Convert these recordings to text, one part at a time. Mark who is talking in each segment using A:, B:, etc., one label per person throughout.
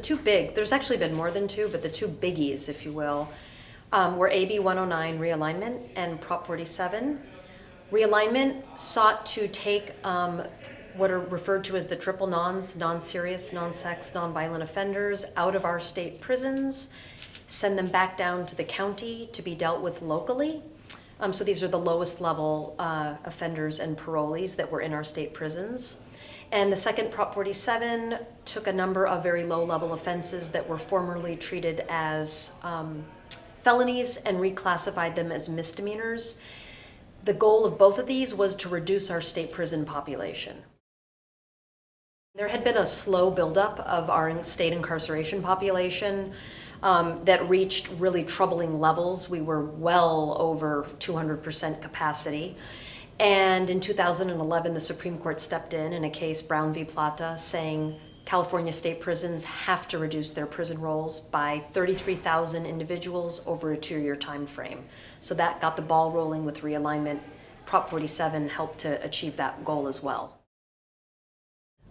A: two big, there's actually been more than two, but the two biggies, if you will, were AB 109 realignment and Prop 47. Realignment sought to take what are referred to as the triple nons, non-serious, non-sex, non-violent offenders, out of our state prisons, send them back down to the county to be dealt with locally. So these are the lowest level offenders and parolees that were in our state prisons. And the second Prop 47 took a number of very low level offenses that were formerly treated as felonies and reclassified them as misdemeanors. The goal of both of these was to reduce our state prison population. There had been a slow buildup of our state incarceration population that reached really troubling levels. We were well over 200% capacity. And in 2011, the Supreme Court stepped in a case, Brown v. Plata, saying California state prisons have to reduce their prison rolls by 33,000 individuals over a 2-year time frame. So that got the ball rolling with realignment. Prop 47 helped to achieve that goal as well.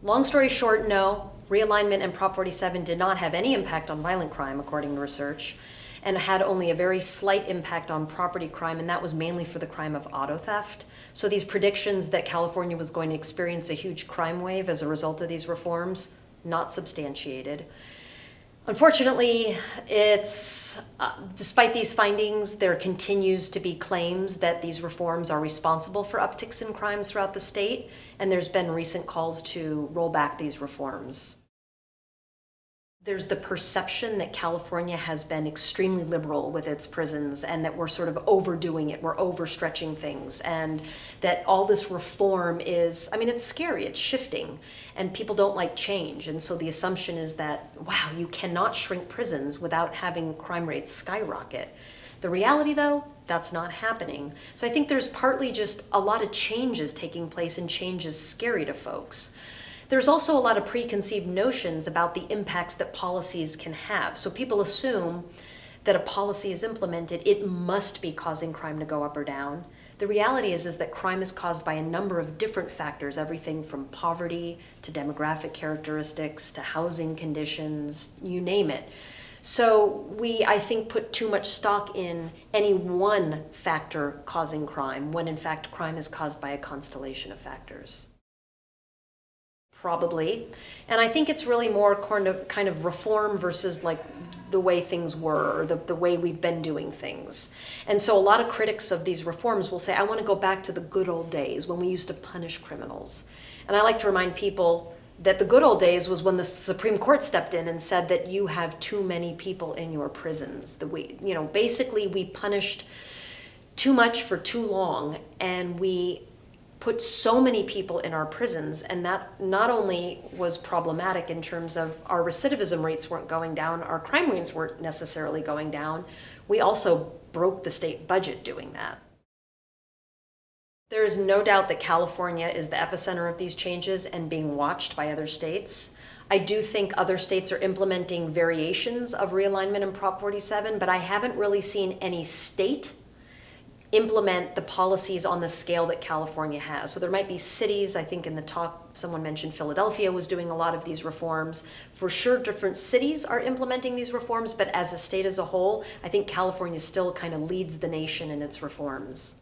A: Long story short, no, realignment and Prop 47 did not have any impact on violent crime, according to research, and had only a very slight impact on property crime, and that was mainly for the crime of auto theft. So these predictions that California was going to experience a huge crime wave as a result of these reforms, not substantiated. Unfortunately, despite these findings, there continues to be claims that these reforms are responsible for upticks in crimes throughout the state, and there's been recent calls to roll back these reforms. There's the perception that California has been extremely liberal with its prisons and that we're sort of overdoing it, we're overstretching things, and that all this reform is, it's scary, it's shifting, and people don't like change. And so the assumption is that, wow, you cannot shrink prisons without having crime rates skyrocket. The reality, though, that's not happening. So I think there's partly just a lot of changes taking place, and change is scary to folks. There's also a lot of preconceived notions about the impacts that policies can have. So people assume that a policy is implemented, it must be causing crime to go up or down. The reality is that crime is caused by a number of different factors, everything from poverty to demographic characteristics to housing conditions, you name it. So we, I think, put too much stock in any one factor causing crime, when in fact crime is caused by a constellation of factors. Probably. And I think it's really more kind of reform versus like the way things were, or the way we've been doing things. And so a lot of critics of these reforms will say, I want to go back to the good old days when we used to punish criminals. And I like to remind people that the good old days was when the Supreme Court stepped in and said that you have too many people in your prisons. Basically we punished too much for too long, and we put so many people in our prisons, and that not only was problematic in terms of our recidivism rates weren't going down, our crime rates weren't necessarily going down, we also broke the state budget doing that. There is no doubt that California is the epicenter of these changes and being watched by other states. I do think other states are implementing variations of realignment and Prop 47, but I haven't really seen any state implement the policies on the scale that California has. So there might be cities, I think in the talk, someone mentioned Philadelphia was doing a lot of these reforms. For sure, different cities are implementing these reforms, but as a state as a whole, I think California still kind of leads the nation in its reforms.